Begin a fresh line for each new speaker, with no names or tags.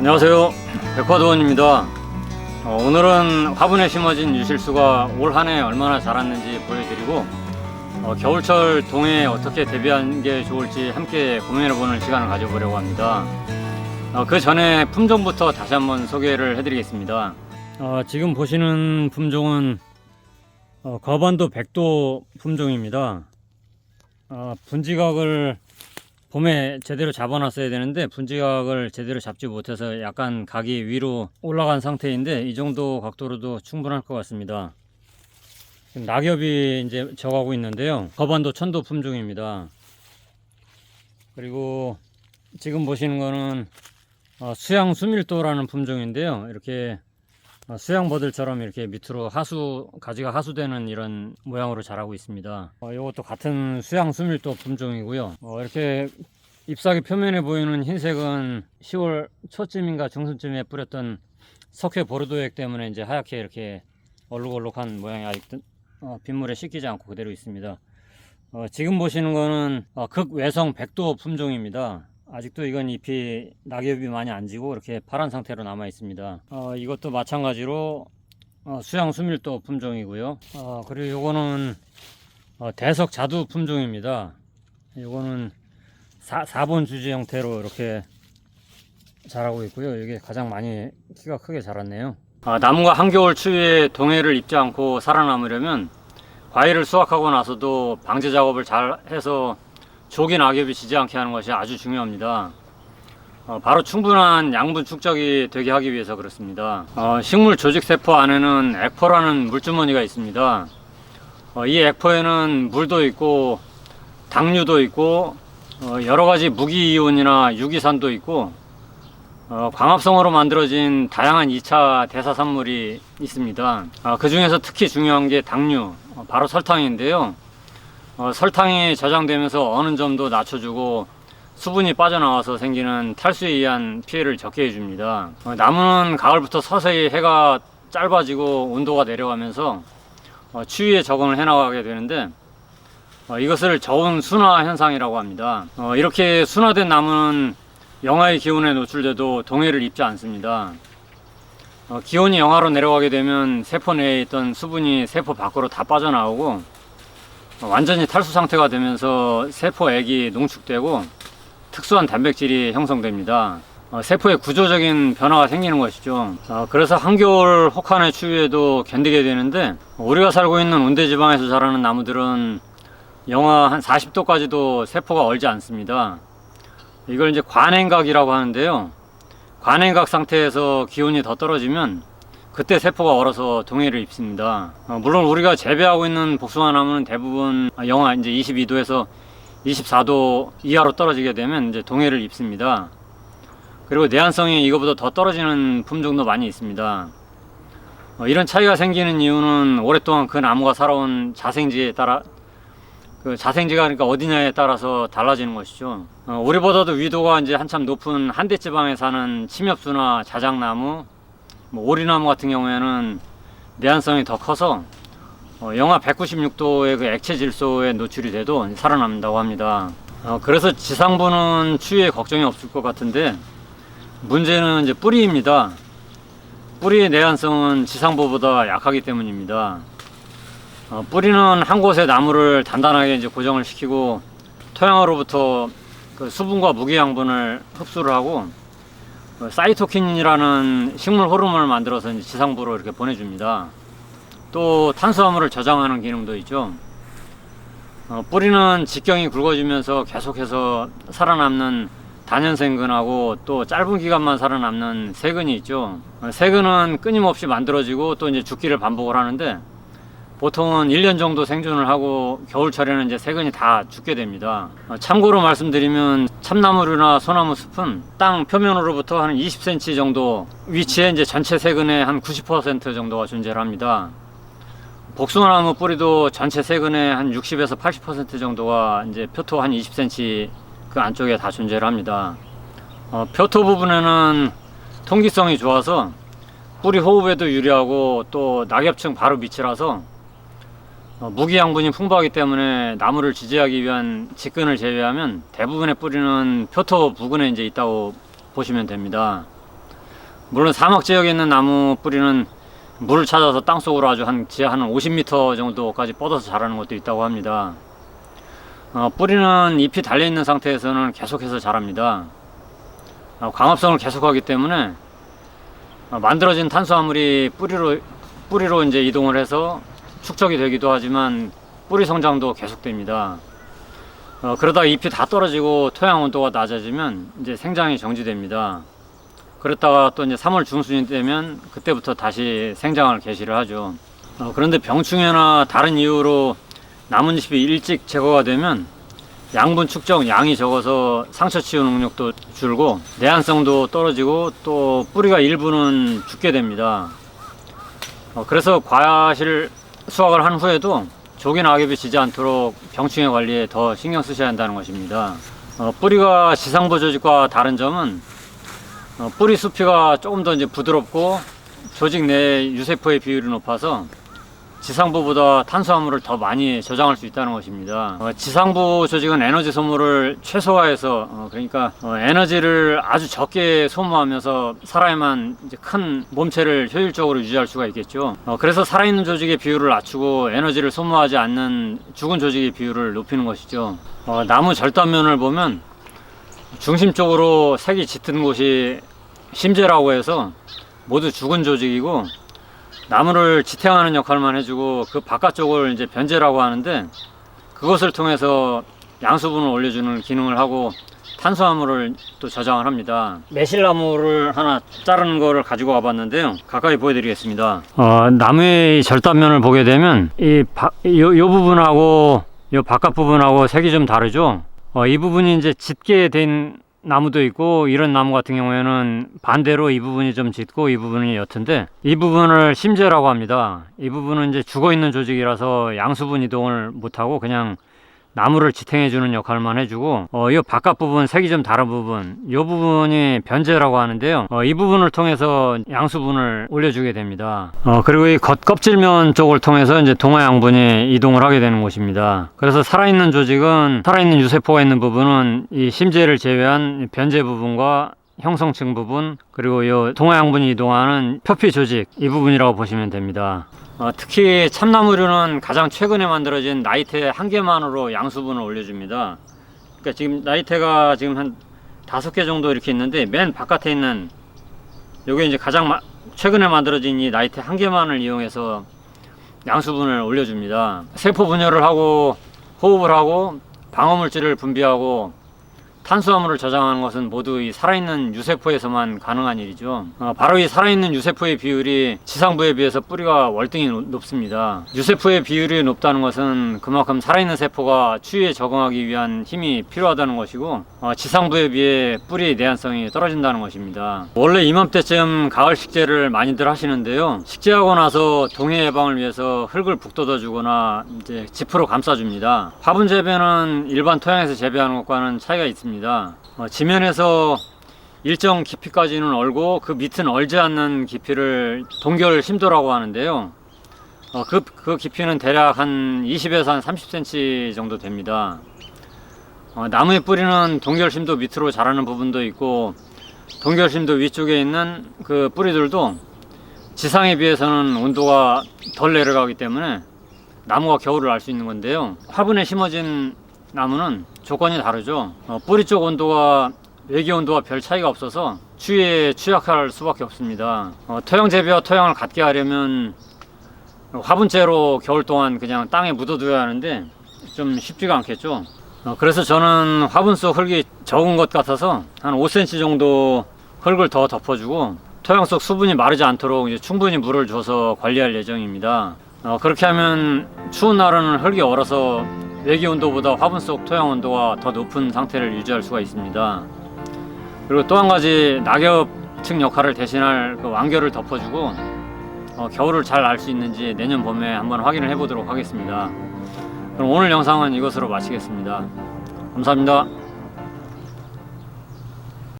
안녕하세요, 백화도원입니다. 오늘은 화분에 심어진 유실수가 올 한해 얼마나 자랐는지 보여드리고 겨울철 동해에 어떻게 대비하는 게 좋을지 함께 고민해보는 시간을 가져보려고 합니다. 그 전에 품종부터 다시 한번 소개를 해드리겠습니다. 지금 보시는 품종은 거반도 백도 품종입니다. 분지각을 봄에 제대로 잡아놨어야 되는데 분지각을 제대로 잡지 못해서 약간 각이 위로 올라간 상태인데 이 정도 각도로도 충분할 것 같습니다. 지금 낙엽이 이제 져가고 있는데요. 거반도 천도 품종입니다. 그리고 지금 보시는 거는 수양 수밀도라는 품종인데요. 이렇게 수양버들처럼 이렇게 밑으로 가지가 하수되는 이런 모양으로 자라고 있습니다. 이것도 같은 수양 수밀도 품종이고요. 이렇게 잎사귀 표면에 보이는 흰색은 10월 초쯤인가 중순쯤에 뿌렸던 석회 보르도액 때문에 이제 하얗게 이렇게 얼룩얼룩한 모양이 아직 빗물에 씻기지 않고 그대로 있습니다. 지금 보시는 거는 극외성 백도 품종입니다. 아직도 이건 잎이 낙엽이 많이 안 지고 이렇게 파란 상태로 남아 있습니다. 이것도 마찬가지로 수양 수밀도 품종이고요. 그리고 요거는 대석 자두 품종입니다. 요거는 4번 주지 형태로 이렇게 자라고 있고요. 이게 가장 많이 키가 크게 자랐네요. 나무가 한겨울 추위에 동해를 입지 않고 살아남으려면 과일을 수확하고 나서도 방제 작업을 잘 해서 조기 낙엽이 지지 않게 하는 것이 아주 중요합니다. 바로 충분한 양분 축적이 되게 하기 위해서 그렇습니다. 식물 조직 세포 안에는 액포라는 물주머니가 있습니다. 이 액포에는 물도 있고 당류도 있고 여러가지 무기이온이나 유기산도 있고 광합성으로 만들어진 다양한 2차 대사산물이 있습니다. 그 중에서 특히 중요한 게 당류, 바로 설탕인데요. 설탕이 저장되면서 어느 점도 낮춰주고 수분이 빠져나와서 생기는 탈수에 의한 피해를 적게 해줍니다. 나무는 가을부터 서서히 해가 짧아지고 온도가 내려가면서 추위에 적응을 해나가게 되는데 이것을 저온 순화 현상이라고 합니다. 이렇게 순화된 나무는 영하의 기온에 노출돼도 동해를 입지 않습니다. 기온이 영하로 내려가게 되면 세포 내에 있던 수분이 세포 밖으로 다 빠져나오고 완전히 탈수 상태가 되면서 세포액이 농축되고 특수한 단백질이 형성됩니다. 세포의 구조적인 변화가 생기는 것이죠. 그래서 한겨울 혹한의 추위에도 견디게 되는데 우리가 살고 있는 온대지방에서 자라는 나무들은 영하 한 40도까지도 세포가 얼지 않습니다. 이걸 이제 관행각이라고 하는데요. 관행각 상태에서 기온이 더 떨어지면 그때 세포가 얼어서 동해를 입습니다. 물론 우리가 재배하고 있는 복숭아나무는 대부분 영하 이제 22도에서 24도 이하로 떨어지게 되면 이제 동해를 입습니다. 그리고 내한성이 이거보다 더 떨어지는 품종도 많이 있습니다. 이런 차이가 생기는 이유는 오랫동안 그 나무가 살아온 자생지에 따라 자생지가 그러니까 어디냐에 따라서 달라지는 것이죠. 우리보다도 위도가 이제 한참 높은 한대지방에 사는 침엽수나 자작나무, 오리나무 같은 경우에는 내한성이 더 커서 영하 196도의 그 액체 질소에 노출이 돼도 살아남는다고 합니다. 그래서 지상부는 추위에 걱정이 없을 것 같은데 문제는 이제 뿌리입니다. 뿌리의 내한성은 지상부보다 약하기 때문입니다. 뿌리는 한 곳에 나무를 단단하게 이제 고정을 시키고 토양으로부터 그 수분과 무기 양분을 흡수를 하고 사이토킨이라는 식물 호르몬을 만들어서 이제 지상부로 이렇게 보내줍니다. 또 탄수화물을 저장하는 기능도 있죠. 뿌리는 직경이 굵어지면서 계속해서 살아남는 단연생근하고 또 짧은 기간만 살아남는 세근이 있죠. 세근은 끊임없이 만들어지고 또 이제 죽기를 반복을 하는데 보통은 1년 정도 생존을 하고 겨울철에는 이제 세근이 다 죽게 됩니다. 참고로 말씀드리면 참나무류나 소나무 숲은 땅 표면으로부터 한 20cm 정도 위치에 이제 전체 세근의 한 90% 정도가 존재를 합니다. 복숭아나무 뿌리도 전체 세근의 한 60에서 80% 정도가 이제 표토 한 20cm 그 안쪽에 다 존재를 합니다. 표토 부분에는 통기성이 좋아서 뿌리 호흡에도 유리하고 또 낙엽층 바로 밑이라서 무기 양분이 풍부하기 때문에 나무를 지지하기 위한 직근을 제외하면 대부분의 뿌리는 표토 부근에 이제 있다고 보시면 됩니다. 물론 사막 지역에 있는 나무 뿌리는 물을 찾아서 땅속으로 아주 지하 한 50m 정도까지 뻗어서 자라는 것도 있다고 합니다. 뿌리는 잎이 달려있는 상태에서는 계속해서 자랍니다. 광합성을 계속하기 때문에 만들어진 탄수화물이 뿌리로 이제 이동을 해서 축적이 되기도 하지만 뿌리 성장도 계속됩니다. 그러다 잎이 다 떨어지고 토양 온도가 낮아지면 이제 생장이 정지됩니다. 그랬다가 또 이제 3월 중순이 되면 그때부터 다시 생장을 개시를 하죠. 그런데 병충해나 다른 이유로 나뭇잎이 일찍 제거가 되면 양분 축적 양이 적어서 상처 치유 능력도 줄고 내한성도 떨어지고 또 뿌리가 일부는 죽게 됩니다. 그래서 과실 수확을 한 후에도 조기나 악엽이 지지 않도록 병충해 관리에 더 신경 쓰셔야 한다는 것입니다. 뿌리가 지상부 조직과 다른 점은 뿌리 수피가 조금 더 이제 부드럽고 조직 내 유세포의 비율이 높아서 지상부보다 탄수화물을 더 많이 저장할 수 있다는 것입니다. 지상부 조직은 에너지 소모를 최소화해서 그러니까 에너지를 아주 적게 소모하면서 살아야만 이제 큰 몸체를 효율적으로 유지할 수가 있겠죠. 그래서 살아있는 조직의 비율을 낮추고 에너지를 소모하지 않는 죽은 조직의 비율을 높이는 것이죠. 나무 절단면을 보면 중심 쪽으로 색이 짙은 곳이 심재라고 해서 모두 죽은 조직이고 나무를 지탱하는 역할만 해주고 그 바깥쪽을 이제 변재라고 하는데 그것을 통해서 양수분을 올려주는 기능을 하고 탄수화물을 또 저장을 합니다. 매실나무를 하나 자르는 거를 가지고 와봤는데요. 가까이 보여드리겠습니다. 나무의 절단면을 보게 되면 이 부분하고 이 바깥 부분하고 색이 좀 다르죠. 이 부분이 이제 짙게 된 나무도 있고 이런 나무 같은 경우에는 반대로 이 부분이 좀 짙고 이 부분이 옅은데 이 부분을 심재라고 합니다. 이 부분은 이제 죽어있는 조직이라서 양수분 이동을 못하고 그냥 나무를 지탱해주는 역할만 해주고 이 바깥 부분 색이 좀 다른 부분 이 부분이 변재라고 하는데요. 이 부분을 통해서 양수분을 올려주게 됩니다. 그리고 이 겉껍질면 쪽을 통해서 이제 동화 양분이 이동을 하게 되는 곳입니다. 그래서 살아있는 조직은 살아있는 유세포가 있는 부분은 이 심재를 제외한 변재 부분과 형성층 부분 그리고 이 동화 양분이 이동하는 표피 조직 이 부분이라고 보시면 됩니다. 특히 참나무류는 가장 최근에 만들어진 나이테 한 개만으로 양수분을 올려줍니다. 그러니까 지금 나이테가 지금 한 5개 정도 이렇게 있는데 맨 바깥에 있는 요게 이제 가장 최근에 만들어진 이 나이테 한 개만을 이용해서 양수분을 올려줍니다. 세포 분열을 하고 호흡을 하고 방어물질을 분비하고 탄수화물을 저장하는 것은 모두 이 살아있는 유세포에서만 가능한 일이죠. 바로 이 살아있는 유세포의 비율이 지상부에 비해서 뿌리가 월등히 높습니다. 유세포의 비율이 높다는 것은 그만큼 살아있는 세포가 추위에 적응하기 위한 힘이 필요하다는 것이고 지상부에 비해 뿌리의 내한성이 떨어진다는 것입니다. 원래 이맘때쯤 가을 식재를 많이들 하시는데요. 식재하고 나서 동해 예방을 위해서 흙을 북돋아 주거나 이제 지프로 감싸줍니다. 화분 재배는 일반 토양에서 재배하는 것과는 차이가 있습니다. 지면에서 일정 깊이까지는 얼고 그 밑은 얼지 않는 깊이를 동결 심도라고 하는데요. 그 깊이는 대략 한 20에서 한 30cm 정도 됩니다. 나무의 뿌리는 동결 심도 밑으로 자라는 부분도 있고 동결 심도 위쪽에 있는 그 뿌리들도 지상에 비해서는 온도가 덜 내려가기 때문에 나무가 겨울을 알 수 있는 건데요. 화분에 심어진 나무는 조건이 다르죠. 뿌리 쪽 온도가 외기 온도와 별 차이가 없어서 추위에 취약할 수밖에 없습니다. 토양 재배와 토양을 같게 하려면 화분째로 겨울 동안 그냥 땅에 묻어둬야 하는데 좀 쉽지가 않겠죠. 그래서 저는 화분 속 흙이 적은 것 같아서 한 5cm 정도 흙을 더 덮어주고 토양 속 수분이 마르지 않도록 이제 충분히 물을 줘서 관리할 예정입니다. 그렇게 하면 추운 날은 흙이 얼어서 외기 온도보다 화분 속 토양 온도가 더 높은 상태를 유지할 수가 있습니다. 그리고 또 한 가지 낙엽층 역할을 대신할 그 완결을 덮어주고 겨울을 잘 알 수 있는지 내년 봄에 한번 확인을 해보도록 하겠습니다. 그럼 오늘 영상은 이것으로 마치겠습니다. 감사합니다.